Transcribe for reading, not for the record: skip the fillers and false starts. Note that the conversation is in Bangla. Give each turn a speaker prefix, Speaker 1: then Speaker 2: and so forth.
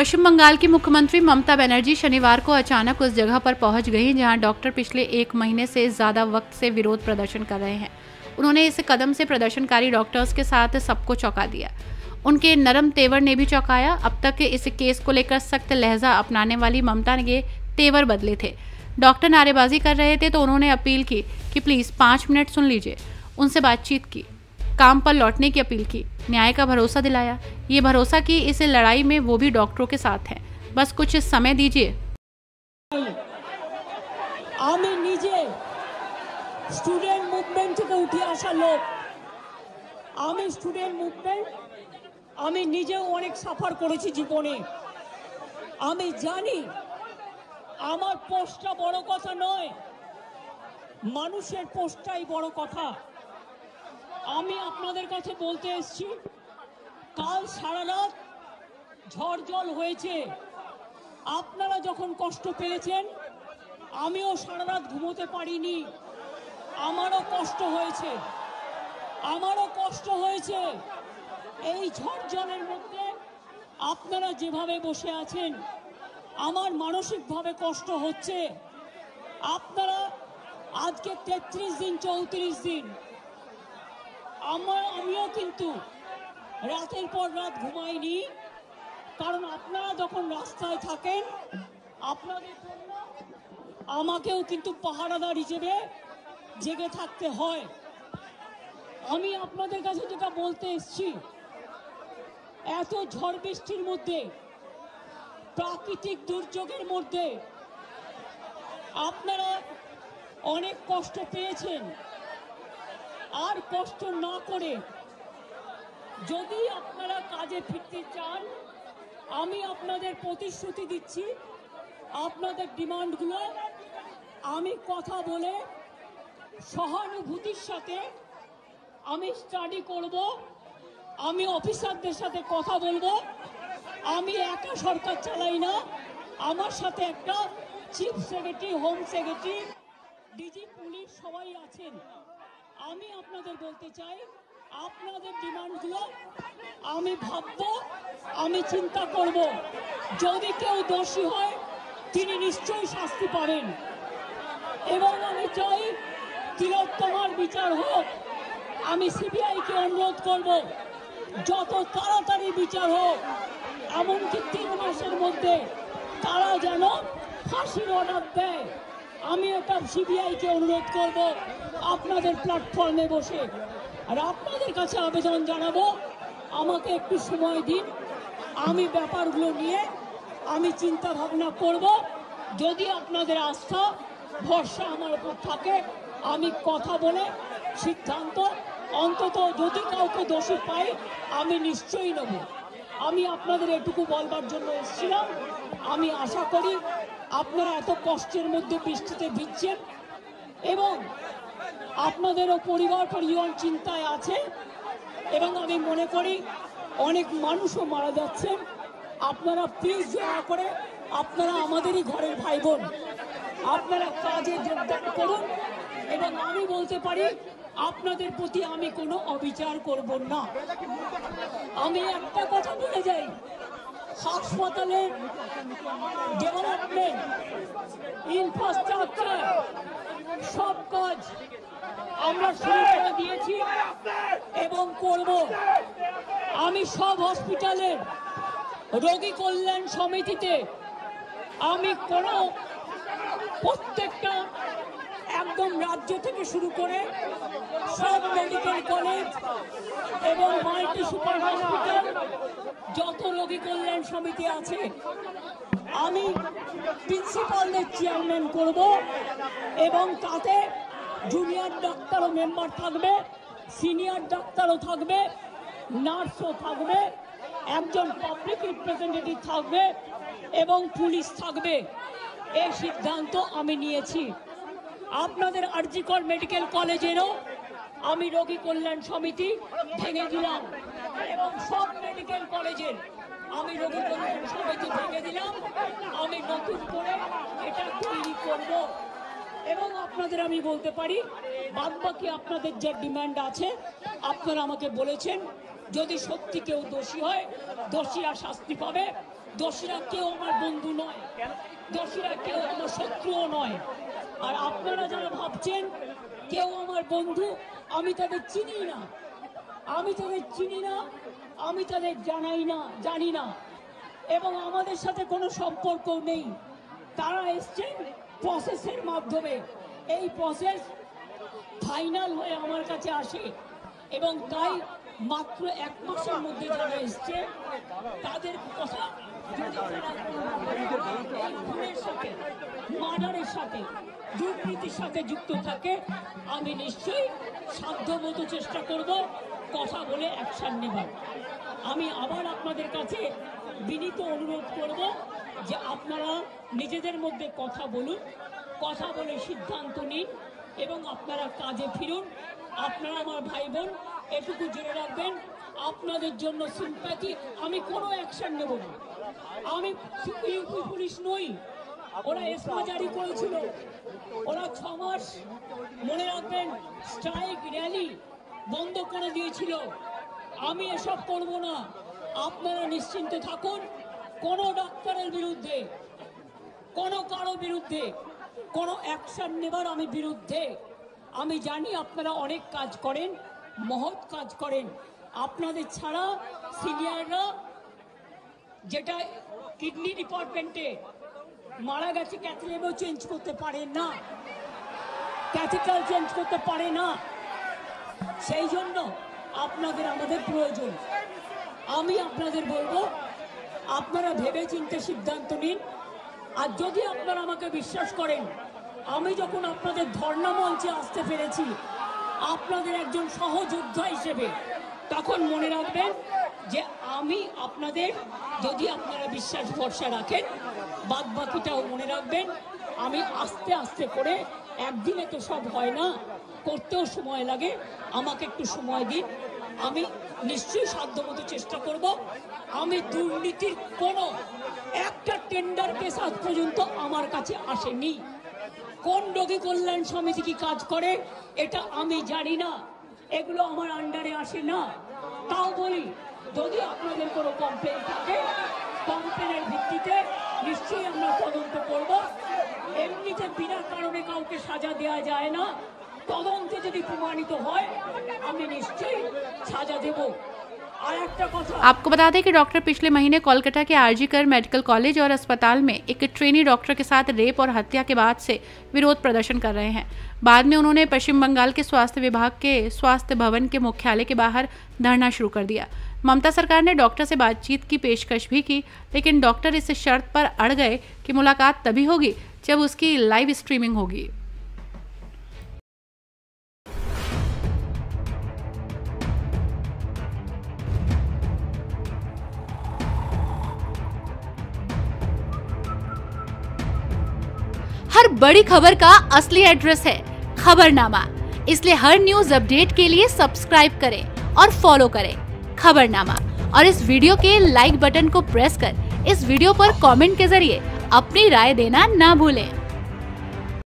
Speaker 1: पश्चिम बंगाल की मुख्यमंत्री ममता बनर्जी शनिवार को अचानक उस जगह पर पहुंच गई जहां डॉक्टर पिछले 1 महीने से ज़्यादा वक्त से विरोध प्रदर्शन कर रहे हैं। उन्होंने इस कदम से प्रदर्शनकारी डॉक्टर्स के साथ सबको चौंका दिया। उनके नरम तेवर ने भी चौंकाया। अब तक इस केस को लेकर सख्त लहजा अपनाने वाली ममता ने तेवर बदले थे। डॉक्टर नारेबाजी कर रहे थे तो उन्होंने अपील की कि प्लीज़ 5 मिनट सुन लीजिए। उनसे बातचीत की, काम पर लौटने की अपील की, न्याय का भरोसा दिलाया। ये भरोसा कि इस लड़ाई में वो भी डॉक्टरों के साथ हैं, बस कुछ समय दीजिए।
Speaker 2: আমি নিজে স্টুডেন্ট মুভমেন্ট থেকে উঠে আসা লোক। আমি স্টুডেন্ট মুভমেন্ট আমি নিজেও অনেক সাফার করেছি জীবনে। আমি জানি আমার পোস্টটা বড় কথা নয়, মানুষের পোস্টটাই বড় কথা। আমি আপনাদের কাছে বলতে এসেছি, কাল সারা রাত ঝড় জল হয়েছে। আপনারা যখন কষ্ট পেয়েছেন আমিও সারা রাত ঘুমোতে পারিনি। আমারও কষ্ট হয়েছে। এই ঝড় জলের মধ্যে আপনারা যেভাবে বসে আছেন আমার মানসিকভাবে কষ্ট হচ্ছে। আপনারা আজকে 33 দিন 34 দিন আমিও কিন্তু রাতের পর রাত ঘুমাইনি, কারণ আপনারা যখন রাস্তায় থাকেন আপনাদের জন্য আমাকেও কিন্তু পাহারাদার হিসেবে জেগে থাকতে হয়। আমি আপনাদের কাছে যেটা বলতে এসেছি, এত ঝড় বৃষ্টির মধ্যে, প্রাকৃতিক দুর্যোগের মধ্যে আপনারা অনেক কষ্ট পেয়েছেন। আর কষ্ট না করে যদি আপনারা কাজে ফিরতে চান, আমি আপনাদের প্রতিশ্রুতি দিচ্ছি, আপনাদের ডিমান্ডগুলো আমি কথা বলে সহানুভূতির সাথে আমি স্টাডি করব। আমি অফিসারদের সাথে কথা বলবো। আমি একা সরকার চালাই না, আমার সাথে একটা chief secretary, home secretary, DG police সবাই আছেন। আমি আপনাদের বলতে চাই, আপনাদের ডিমান্ডগুলো আমি ভাববো, আমি চিন্তা করব। যদি কেউ দোষী হয় তিনি নিশ্চয়ই শাস্তি পাবেন, এবং আমি চাই তিলোত্তমার বিচার হোক। আমি সিবিআইকে অনুরোধ করব যত তাড়াতাড়ি বিচার হোক, এমনকি 3 মাসের মধ্যে তারা যেন ফাঁসির অর্ডার দেয়। আমি এটা সিবিআইকে অনুরোধ করব আপনাদের প্ল্যাটফর্মে বসে। আর আপনাদের কাছে আবেদন জানাবো, আমাকে একটু সময় দিন, আমি ব্যাপারগুলো নিয়ে আমি চিন্তা ভাবনা করব। যদি আপনাদের আস্থা ভরসা আমার উপর থাকে, আমি কথা বলে সিদ্ধান্ত, অন্তত যদি কাউকে দোষী পাই আমি নিশ্চয়ই নেব। আমি আপনাদের এটুকু বলবার জন্য এসেছিলাম। আমি আশা করি আপনারা এত কষ্টের মধ্যে বৃষ্টিতে ভিজছেন এবং আপনাদেরও পরিবার পরিজন চিন্তায় আছে, এবং আমি মনে করি অনেক মানুষও মারা যাচ্ছেন। আপনারা প্লিজ দয়া করে, আপনারা আমাদেরই ঘরের ভাই বোন, আপনারা কাজে যোগদান করুন। এবং আমি বলতে পারি আপনাদের প্রতি আমি কোনো অবিচার করব না। আমি একটা কথা বলে যাই, হাসপাতালের ডেভেলপমেন্ট, ইনফ্রাস্ট্রাকচার সব কাজ আমরা শুরু করে দিয়েছি এবং করব। আমি সব হসপিটালের রোগী কল্যাণ সমিতিতে আমি প্রত্যেকটা একদম রাজ্য থেকে শুরু করে সব মেডিকেল কলেজ এবং মাল্টি সুপার হসপিটাল, যত রোগী কল্যাণ সমিতি আছে, আমি প্রিন্সিপালদের চেয়ারম্যান করব এবং তাতে জুনিয়র ডাক্তারও মেম্বার থাকবে, সিনিয়র ডাক্তারও থাকবে, নার্সও থাকবে, একজন পাবলিক রিপ্রেজেন্টেটিভ থাকবে এবং পুলিশ থাকবে। এই সিদ্ধান্ত আমি নিয়েছি। আপনাদের আরজিকর মেডিকেল কলেজেরও আমি রোগী কল্যাণ সমিতি ভেঙে দিলাম এবং সব মেডিকেল কলেজের আমি রোগী কল্যাণ সমিতি ভেঙে দিলাম। আমি নতুন করে এটা তৈরি করব এবং আপনাদের আমি বলতে পারি, বাদবাকি আপনাদের যে ডিমান্ড আছে আপনারা আমাকে বলেছেন, যদি সত্যি কেউ দোষী হয় দোষীরা শাস্তি পাবে, দোষীরা কেউ আমার বন্ধু নয়, দোষীরা কেউ আমার শত্রুও নয়। আর আপনারা যারা ভাবছেন কেউ আমার বন্ধু, আমি তাদের চিনি না, আমি তাদের চিনি না, আমি তাদের জানি না, এবং আমাদের সাথে কোনো সম্পর্ক নেই। তারা এসছেন প্রসেসের মাধ্যমে, এই প্রসেস ফাইনাল হয়ে আমার কাছে আসে, এবং তাই মাত্র 1 মাসের মধ্যে যারা এসছে তাদের কথা খুনের সাথে, মার্ডারের সাথে, দুর্নীতির সাথে যুক্ত থাকে, আমি নিশ্চয়ই সাধ্যমতো চেষ্টা করব কথা বলে অ্যাকশন নেবার। আমি আবার আপনাদের কাছে বিনীত অনুরোধ করব যে আপনারা নিজেদের মধ্যে কথা বলুন, কথা বলে সিদ্ধান্ত নিন এবং আপনারা কাজে ফিরুন। আপনারা আমার ভাই বোন, এটুকু জেনে রাখবেন, আপনাদের জন্য সিম্প্যাথি, আমি কোনো অ্যাকশন নেব না। আমি ইউপি পুলিশ নই, ওরা এসমা জারি করেছিল, ওরা 6 মাস মনে রাখবেন স্ট্রাইক র্যালি বন্ধ করে দিয়েছিল। আমি এসব করব না, আপনারা নিশ্চিন্তে থাকুন। কোনো ডাক্তারের বিরুদ্ধে, কোনো কারো বিরুদ্ধে কোনো অ্যাকশন নেবার আমি বিরুদ্ধে। আমি জানি আপনারা অনেক কাজ করেন, মহৎ কাজ করেন। আপনাদের ছাড়া সিনিয়ররা, যেটা কিডনি ডিপার্টমেন্টে মারা গেছে, ক্যাথলেবও চেঞ্জ করতে পারে না, ক্যাথিটাল চেঞ্জ করতে পারে না। সেই জন্য আপনাদের আমাদের প্রয়োজন। আমি আপনাদের বলবো, আপনারা ভেবে চিন্তে সিদ্ধান্ত নিন। আর যদি আপনারা আমাকে বিশ্বাস করেন, আমি যখন আপনাদের ধর্ণা মঞ্চে আসতে পেরেছি আপনাদের একজন সহযোদ্ধা হিসেবে, তখন মনে রাখবেন যে আমি আপনাদের, যদি আপনারা বিশ্বাস ভরসা রাখেন, বাদ বাকিটাও মনে রাখবেন। আমি আস্তে আস্তে করে, একদিনে তো সব হয় না, করতেও সময় লাগে, আমাকে একটু সময় দিন। আমি নিশ্চয়ই সাধ্যমতো চেষ্টা করব। আমি দুর্নীতির কোনো একটা টেন্ডার কেস আজ পর্যন্ত আমার কাছে আসেনি। কোন রোগী কল্যাণ সমিতি কি কাজ করে এটা আমি জানি না, এগুলো আমার আন্ডারে আসে না। তাও বলি, যদি আপনাদের কোনো কমপ্লেন থাকে, কমপ্লেনের ভিত্তিতে নিশ্চয়ই আমরা তদন্ত করব। এমনিতে বিনা কারণে কাউকে সাজা দেওয়া যায় না। তদন্তে যদি প্রমাণিত হয়, আমি নিশ্চয়ই সাজা দেব।
Speaker 1: आपको बता दें कि डॉक्टर पिछले महीने कोलकाता के आरजीकर मेडिकल कॉलेज और अस्पताल में एक ट्रेनी डॉक्टर के साथ रेप और हत्या के बाद से विरोध प्रदर्शन कर रहे हैं। बाद में उन्होंने पश्चिम बंगाल के स्वास्थ्य विभाग के स्वास्थ्य भवन के मुख्यालय के बाहर धरना शुरू कर दिया। ममता सरकार ने डॉक्टर से बातचीत की पेशकश भी की, लेकिन डॉक्टर इस शर्त पर अड़ गए कि मुलाकात तभी होगी जब उसकी लाइव स्ट्रीमिंग होगी। हर बड़ी खबर का असली एड्रेस है खबरनामा, इसलिए हर न्यूज अपडेट के लिए सब्सक्राइब करें और फॉलो करें खबरनामा। और इस वीडियो के लाइक बटन को प्रेस कर इस वीडियो पर कमेंट के जरिए अपनी राय देना ना भूलें।